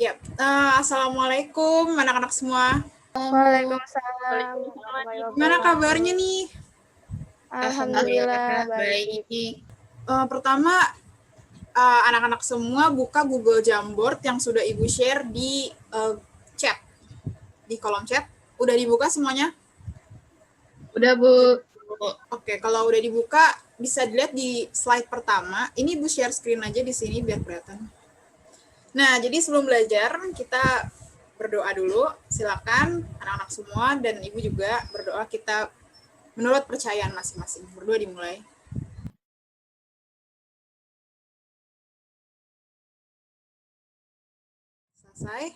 Ya, assalamualaikum anak-anak semua. Waalaikumsalam. Gimana kabarnya nih? Alhamdulillah baik. Pertama, anak-anak semua buka Google Jamboard yang sudah Ibu share di chat, di kolom chat. Udah dibuka semuanya? Udah, Bu. Oke, kalau udah dibuka, bisa dilihat di slide pertama. Ini Ibu share screen aja di sini biar kelihatan. Nah, jadi sebelum belajar, kita berdoa dulu. Silakan anak-anak semua dan Ibu juga berdoa, kita menurut percayaan masing-masing. Berdoa dimulai. Selesai.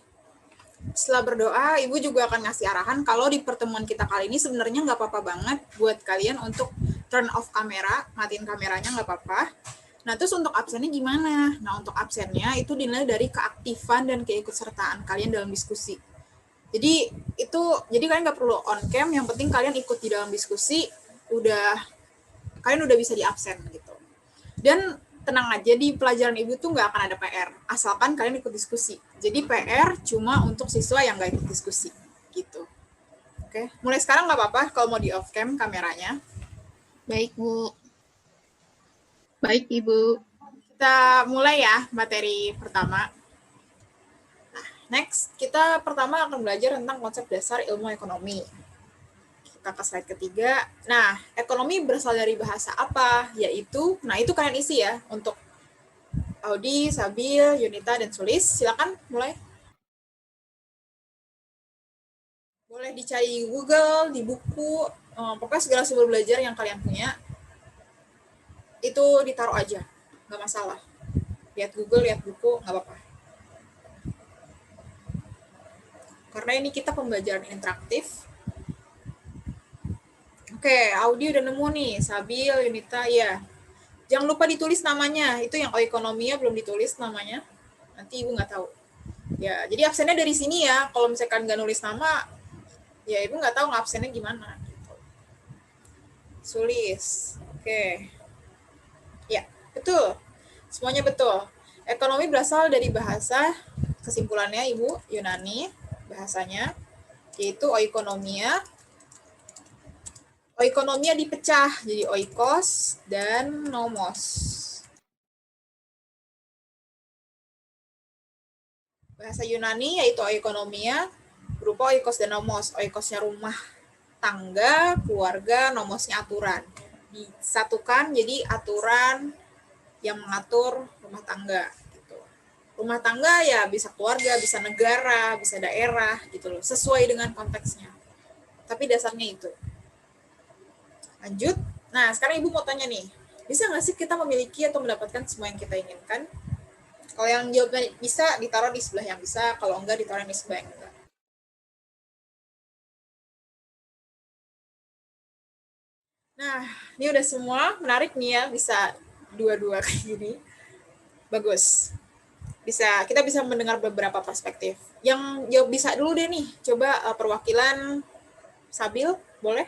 Setelah berdoa, Ibu juga akan ngasih arahan kalau di pertemuan kita kali ini sebenarnya nggak apa-apa banget buat kalian untuk turn off kamera, matiin kameranya nggak apa-apa. Nah, terus untuk absennya gimana? Nah, untuk absennya itu dinilai dari keaktifan dan keikutsertaan kalian dalam diskusi. Jadi kalian nggak perlu on cam, yang penting kalian ikut di dalam diskusi, kalian udah bisa di absen gitu. Dan tenang aja, di pelajaran Ibu tuh nggak akan ada PR, asalkan kalian ikut diskusi. Jadi PR cuma untuk siswa yang nggak ikut diskusi, gitu. Oke, mulai sekarang nggak apa-apa kalau mau di off cam kameranya. Baik, Bu. Baik, Ibu. Kita mulai ya materi pertama. Nah, next, kita pertama akan belajar tentang konsep dasar ilmu ekonomi. Kita ke slide ketiga. Nah, ekonomi berasal dari bahasa apa? Yaitu, nah itu kalian isi ya, untuk Audi, Sabil, Yunita, dan Sulis. Silakan mulai. Boleh dicari di Google, di buku, pokoknya segala sumber belajar yang kalian punya, itu ditaruh aja, nggak masalah. Lihat Google, lihat buku, nggak apa-apa. Karena ini kita pembelajaran interaktif. Oke, Audi udah nemu nih, Sabil, Yunita, ya. Jangan lupa ditulis namanya, itu yang ekonominya belum ditulis namanya, nanti Ibu nggak tahu. Ya, jadi absennya dari sini ya, kalau misalkan nggak nulis nama, ya Ibu nggak tahu absennya gimana. Gitu. Sulis, oke. Ya, betul. Semuanya betul. Ekonomi berasal dari bahasa, kesimpulannya Ibu, Yunani, bahasanya, yaitu oikonomia. Oikonomia dipecah jadi oikos dan nomos. Bahasa Yunani yaitu oikonomia berupa oikos dan nomos. Oikosnya rumah tangga, keluarga, nomosnya aturan. Disatukan jadi aturan yang mengatur rumah tangga. Gitu. Rumah tangga ya bisa keluarga, bisa negara, bisa daerah gitu loh, sesuai dengan konteksnya. Tapi dasarnya itu. Lanjut. Nah, sekarang Ibu mau tanya nih, bisa nggak sih kita memiliki atau mendapatkan semua yang kita inginkan? Kalau yang jawabnya bisa, ditaruh di sebelah yang bisa. Kalau enggak, ditaruh di sebelah yang enggak. Nah, ini udah semua. Menarik nih ya, bisa dua-dua kayak gini. Bagus. Kita bisa mendengar beberapa perspektif. Yang jawab bisa dulu deh nih. Coba perwakilan Sabil, boleh?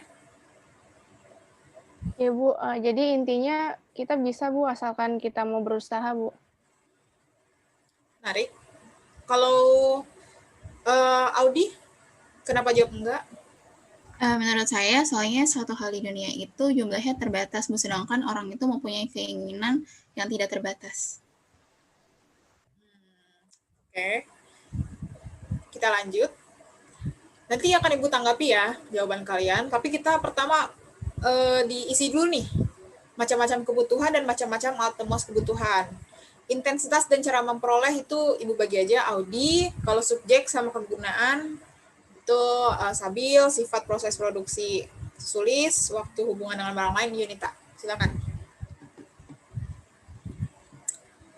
Ya Bu, jadi intinya kita bisa Bu asalkan kita mau berusaha Bu. Menarik. Kalau Audi, kenapa jawab enggak? Menurut saya, soalnya suatu hal di dunia itu jumlahnya terbatas, sedangkan orang itu mempunyai keinginan yang tidak terbatas. Oke. Kita lanjut. Nanti akan Ibu tanggapi ya jawaban kalian. Tapi kita pertama diisi dulu nih. Macam-macam kebutuhan dan macam-macam alat temos kebutuhan. Intensitas dan cara memperoleh itu Ibu bagi aja Audi. Kalau subjek sama kegunaan itu Sabil, sifat proses produksi Sulis, waktu hubungan dengan barang lain Yunita. Silakan.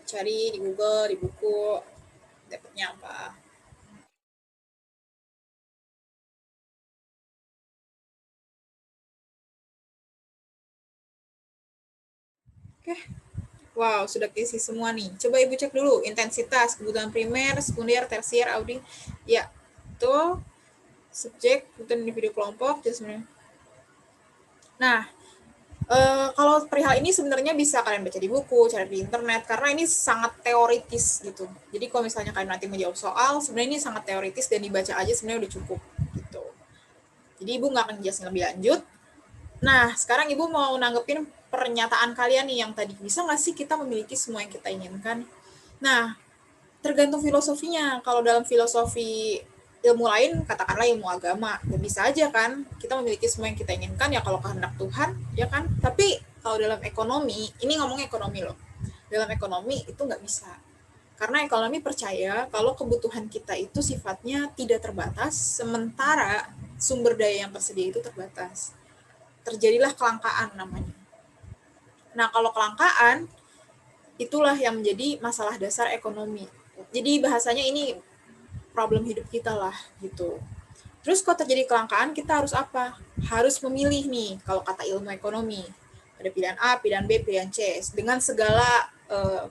Cari di Google, di buku, dapatnya apa. Oke. Wow, sudah keisi semua nih. Coba Ibu cek dulu intensitas, kebutuhan primer, sekunder, tersier, Audi. Ya, itu subjek, kebutuhan individu kelompok. Nah, Kalau perihal ini sebenarnya bisa kalian baca di buku, cari di internet, karena ini sangat teoritis gitu. Jadi kalau misalnya kalian nanti menjawab soal, sebenarnya ini sangat teoritis dan dibaca aja sebenarnya udah cukup gitu. Jadi Ibu nggak akan jelasin lebih lanjut. Nah, sekarang Ibu mau nanggepin pernyataan kalian nih yang tadi, bisa nggak sih kita memiliki semua yang kita inginkan? Nah, tergantung filosofinya. Kalau dalam filosofi ilmu lain, katakanlah ilmu agama, ya bisa aja kan kita memiliki semua yang kita inginkan ya kalau kehendak Tuhan, ya kan. Tapi kalau dalam ekonomi, ini ngomong ekonomi loh, dalam ekonomi itu nggak bisa, karena ekonomi percaya kalau kebutuhan kita itu sifatnya tidak terbatas, sementara sumber daya yang tersedia itu terbatas. Terjadilah kelangkaan namanya. Nah, kalau kelangkaan, itulah yang menjadi masalah dasar ekonomi. Jadi bahasanya ini problem hidup kita lah gitu. Terus kalau terjadi kelangkaan, kita harus apa? Harus memilih nih, kalau kata ilmu ekonomi. Ada pilihan A, pilihan B, pilihan C. Dengan segala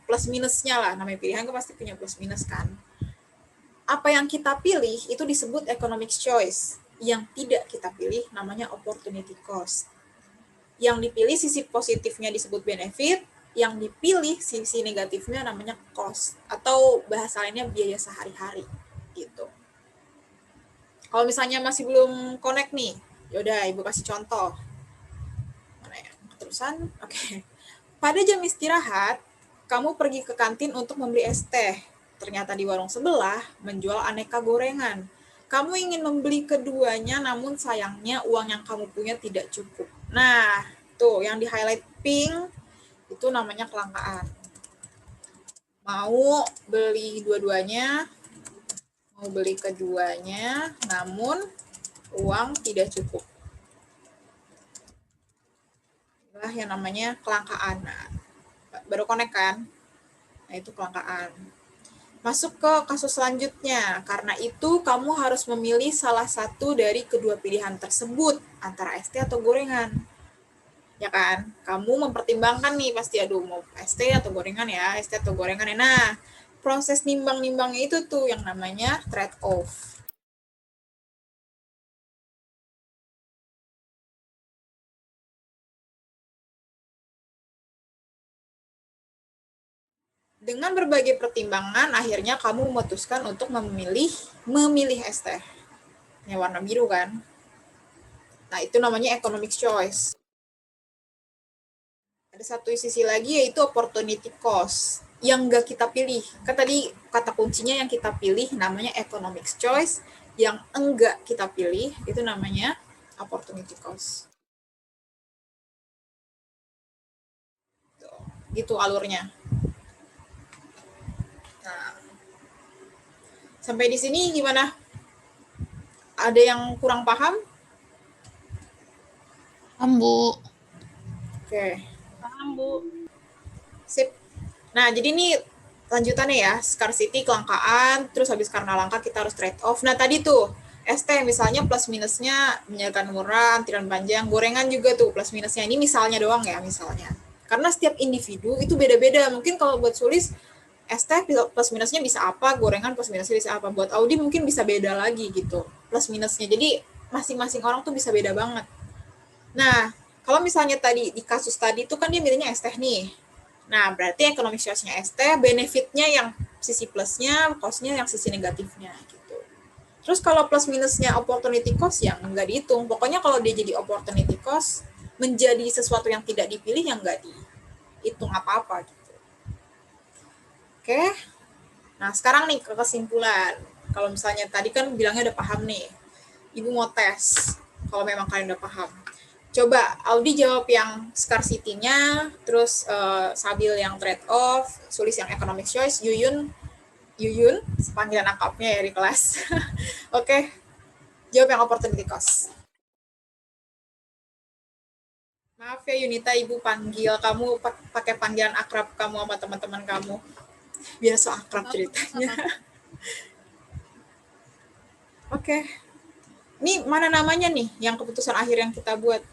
plus minusnya lah. Namanya pilihan kan pasti punya plus minus kan. Apa yang kita pilih itu disebut economic choice. Yang tidak kita pilih namanya opportunity cost. Yang dipilih sisi positifnya disebut benefit, yang dipilih sisi negatifnya namanya cost. Atau bahasa lainnya biaya sehari-hari. Gitu. Kalau misalnya masih belum connect nih, yaudah Ibu kasih contoh. Mana ya? Terusan, oke. Pada jam istirahat, kamu pergi ke kantin untuk membeli es teh. Ternyata di warung sebelah menjual aneka gorengan. Kamu ingin membeli keduanya, namun sayangnya uang yang kamu punya tidak cukup. Nah, tuh yang di highlight pink, itu namanya kelangkaan. Mau beli dua-duanya, mau beli keduanya, namun uang tidak cukup. Itulah yang namanya kelangkaan. Nah, baru connect kan? Nah, itu kelangkaan. Masuk ke kasus selanjutnya. Karena itu, kamu harus memilih salah satu dari kedua pilihan tersebut, antara ST atau gorengan. Ya kan? Kamu mempertimbangkan nih, pasti aduh mau ST atau gorengan ya, ST atau gorengan ya. Nah, proses nimbang-nimbangnya itu tuh yang namanya trade-off. Dengan berbagai pertimbangan, akhirnya kamu memutuskan untuk memilih es teh. Yang warna biru kan. Nah, itu namanya economic choice. Ada satu sisi lagi yaitu opportunity cost yang nggak kita pilih. Kan tadi kata kuncinya yang kita pilih namanya economic choice, yang enggak kita pilih itu namanya opportunity cost. Gitu alurnya. Nah, sampai di sini gimana? Ada yang kurang paham? Paham, Bu. Oke. Paham, Bu. Sip. Nah, jadi ini lanjutannya ya, scarcity, kelangkaan, terus habis karena langka kita harus trade off. Nah, tadi tuh, ST misalnya plus minusnya menjaga murah, antrian panjang, gorengan juga tuh plus minusnya. Ini misalnya doang ya, misalnya. Karena setiap individu itu beda-beda. Mungkin kalau buat Sulis, ST plus minusnya bisa apa, gorengan plus minusnya bisa apa. Buat Audi mungkin bisa beda lagi gitu, plus minusnya. Jadi masing-masing orang tuh bisa beda banget. Nah, kalau misalnya tadi di kasus tadi itu kan dia milihnya ST nih. Nah, berarti economic choice-nya ST, benefit-nya yang sisi plusnya, cost-nya yang sisi negatifnya gitu. Terus kalau plus minusnya opportunity cost yang enggak dihitung. Pokoknya kalau dia jadi opportunity cost, menjadi sesuatu yang tidak dipilih yang enggak dihitung apa-apa gitu. Oke. Nah, sekarang nih ke kesimpulan. Kalau misalnya tadi kan bilangnya udah paham nih. Ibu mau tes kalau memang kalian udah paham. Coba Audi jawab yang scarcity-nya, terus Sabil yang trade-off, Sulis yang economic choice, Yuyun, panggilan akrabnya ya di kelas. Oke, jawab yang opportunity cost. Maaf ya Yunita, Ibu panggil kamu pakai panggilan akrab kamu sama teman-teman kamu. Biar so akrab ceritanya. Oke. Ini mana namanya nih yang keputusan akhir yang kita buat?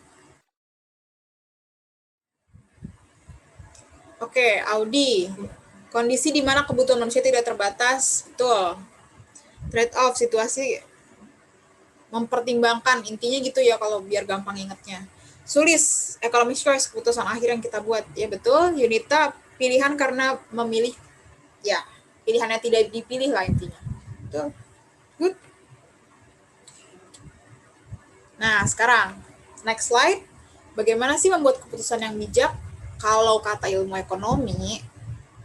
Oke, Audi. Kondisi di mana kebutuhan manusia tidak terbatas, betul. Trade-off, situasi mempertimbangkan, intinya gitu ya kalau biar gampang ingetnya. Sulis, economic choice, keputusan akhir yang kita buat. Ya betul, Yunita, pilihan karena memilih, ya, pilihannya tidak dipilih lah intinya. Betul, good. Nah, sekarang, next slide. Bagaimana sih membuat keputusan yang bijak? Kalau kata ilmu ekonomi,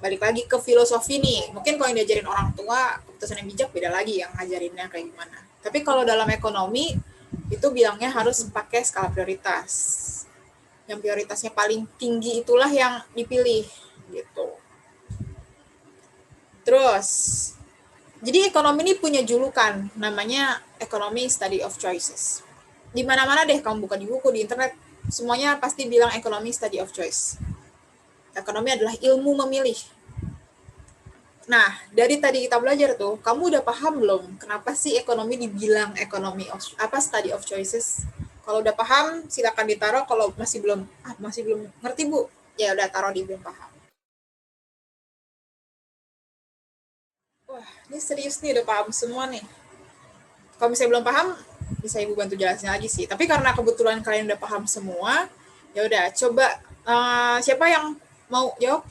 balik lagi ke filosofi nih. Mungkin kalau yang diajarin orang tua, keputusan yang bijak beda lagi yang ngajarinnya kayak gimana. Tapi kalau dalam ekonomi, itu bilangnya harus pakai skala prioritas. Yang prioritasnya paling tinggi itulah yang dipilih gitu. Terus, jadi ekonomi ini punya julukan namanya Economy Study of Choices. Di mana-mana deh kamu buka di buku, di internet, semuanya pasti bilang Economy Study of Choice. Ekonomi adalah ilmu memilih. Nah, dari tadi kita belajar tuh, kamu udah paham belum kenapa sih ekonomi dibilang study of choices? Kalau udah paham, silakan ditaruh. Kalau masih belum ngerti Bu, ya udah taruh di belum paham. Wah, ini serius nih, udah paham semua nih. Kalau misalnya belum paham, bisa Ibu bantu jelasin lagi sih. Tapi karena kebetulan kalian udah paham semua, ya udah coba siapa yang mau jawab?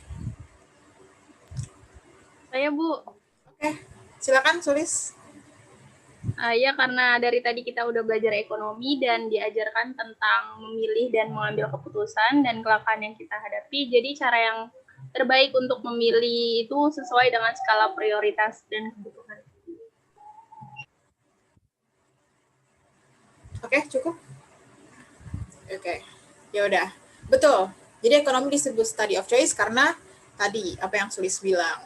Saya, Bu. Oke, silakan Sulis. Ya, karena dari tadi kita udah belajar ekonomi dan diajarkan tentang memilih dan mengambil keputusan dan kelangkaan yang kita hadapi. Jadi cara yang terbaik untuk memilih itu sesuai dengan skala prioritas dan kebutuhan. Oke, cukup. Oke, ya udah, betul. Jadi ekonomi disebut study of choice karena tadi apa yang Sulis bilang.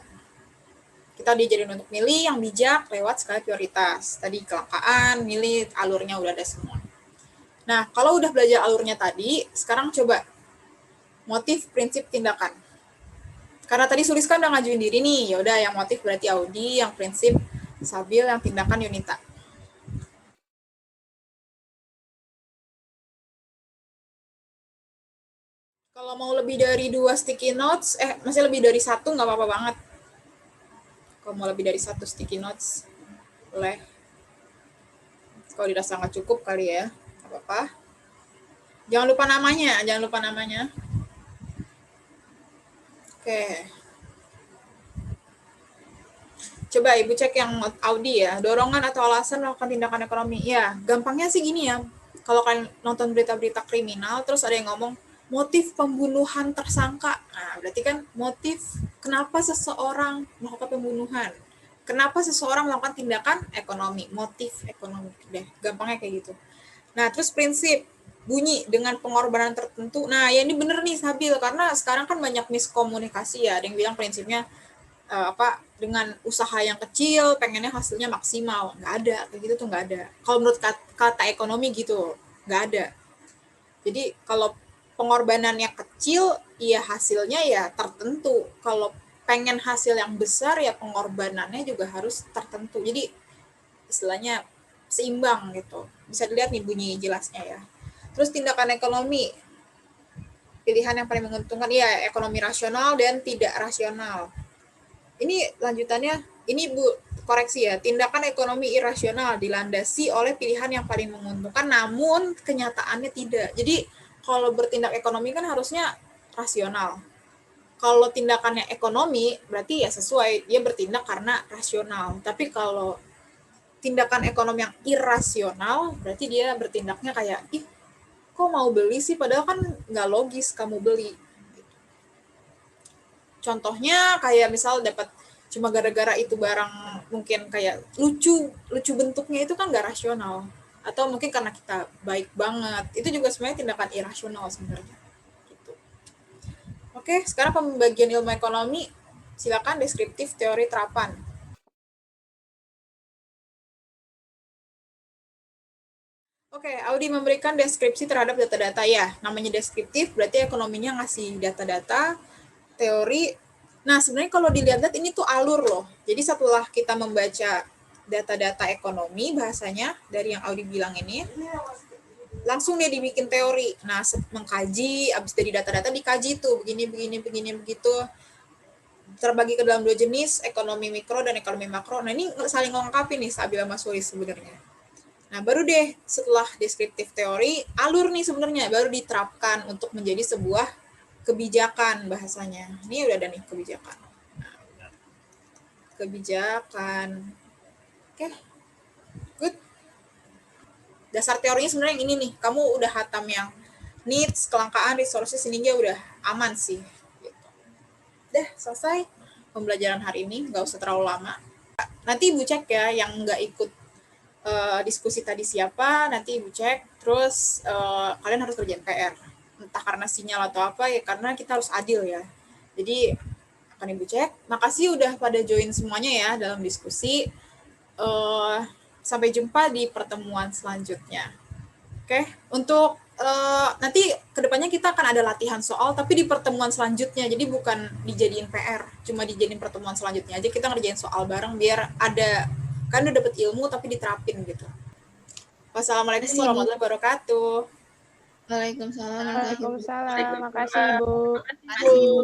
Kita diajarin untuk milih yang bijak lewat skala prioritas. Tadi kelangkaan, milih, alurnya udah ada semua. Nah, kalau udah belajar alurnya tadi, sekarang coba motif, prinsip, tindakan. Karena tadi Sulis kan udah ngajuin diri nih, ya udah yang motif berarti Audi, yang prinsip Sabil, yang tindakan Yunita. Kalau mau lebih dari 2 sticky notes, masih lebih dari 1 nggak apa-apa banget. Kalau mau lebih dari 1 sticky notes, boleh. Kalau dirasa nggak cukup kali ya, nggak apa-apa. Jangan lupa namanya. Oke. Coba Ibu cek yang Audi ya, dorongan atau alasan melakukan tindakan ekonomi. Ya, gampangnya sih gini ya, kalau kalian nonton berita-berita kriminal, terus ada yang ngomong, motif pembunuhan tersangka. Nah, berarti kan motif kenapa seseorang melakukan pembunuhan. Kenapa seseorang melakukan tindakan ekonomi, motif ekonomi. Deh, gampangnya kayak gitu. Nah, terus prinsip bunyi dengan pengorbanan tertentu. Nah, ya ini bener nih Sabil, karena sekarang kan banyak miskomunikasi ya. Ada yang bilang prinsipnya dengan usaha yang kecil pengennya hasilnya maksimal. Nggak ada, kayak gitu tuh nggak ada. Kalau menurut kata ekonomi gitu, nggak ada. Jadi kalau pengorbanannya kecil, ya hasilnya ya tertentu. Kalau pengen hasil yang besar, ya pengorbanannya juga harus tertentu. Jadi istilahnya seimbang gitu. Bisa dilihat nih bunyi jelasnya ya. Terus tindakan ekonomi, pilihan yang paling menguntungkan, ya ekonomi rasional dan tidak rasional. Ini lanjutannya, ini Bu, koreksi ya, tindakan ekonomi irasional dilandasi oleh pilihan yang paling menguntungkan, namun kenyataannya tidak. Jadi kalau bertindak ekonomi kan harusnya rasional. Kalau tindakannya ekonomi, berarti ya sesuai, dia bertindak karena rasional. Tapi kalau tindakan ekonomi yang irasional, berarti dia bertindaknya kayak, kok mau beli sih, padahal kan nggak logis kamu beli. Contohnya kayak misal dapat cuma gara-gara itu barang mungkin kayak lucu bentuknya, itu kan nggak rasional. Atau mungkin karena kita baik banget, itu juga sebenarnya tindakan irasional sebenarnya. Gitu. Oke, sekarang pembagian ilmu ekonomi, silakan deskriptif, teori, terapan. Oke, Audi memberikan deskripsi terhadap data-data ya. Namanya deskriptif, berarti ekonominya ngasih data-data, teori. Nah, sebenarnya kalau dilihat-lihat ini tuh alur loh. Jadi setelah kita membaca data-data ekonomi, bahasanya dari yang Audi bilang ini, langsung dia dibikin teori. Nah, mengkaji, abis dari data-data dikaji tuh, begini, begitu. Terbagi ke dalam 2 jenis, ekonomi mikro dan ekonomi makro. Nah, ini saling melengkapi nih Sabil sama Sulis sebenarnya. Nah, baru deh setelah deskriptif teori, alur nih sebenarnya baru diterapkan untuk menjadi sebuah kebijakan bahasanya. Ini udah ada nih kebijakan. Kebijakan. Oke. Good. Dasar teorinya sebenarnya yang ini nih. Kamu udah hatam yang needs, kelangkaan, resources, ini dia udah aman sih. Gitu. Udah selesai pembelajaran hari ini, nggak usah terlalu lama. Nanti Ibu cek ya yang nggak ikut diskusi tadi siapa, nanti Ibu cek, terus kalian harus kerjain PR. Entah karena sinyal atau apa, ya karena kita harus adil ya. Jadi akan Ibu cek. Makasih udah pada join semuanya ya dalam diskusi. Sampai jumpa di pertemuan selanjutnya. Oke, untuk nanti kedepannya kita akan ada latihan soal, tapi di pertemuan selanjutnya, jadi bukan dijadiin PR, cuma dijadiin pertemuan selanjutnya aja kita ngerjain soal bareng biar ada, kan udah dapet ilmu tapi diterapin gitu. Wassalamualaikum warahmatullahi wabarakatuh. Waalaikumsalam warahmatullahi wabarakatuh. Waalaikumsalam. Makasih, Ibu. Terima kasih, Ibu.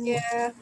Ya.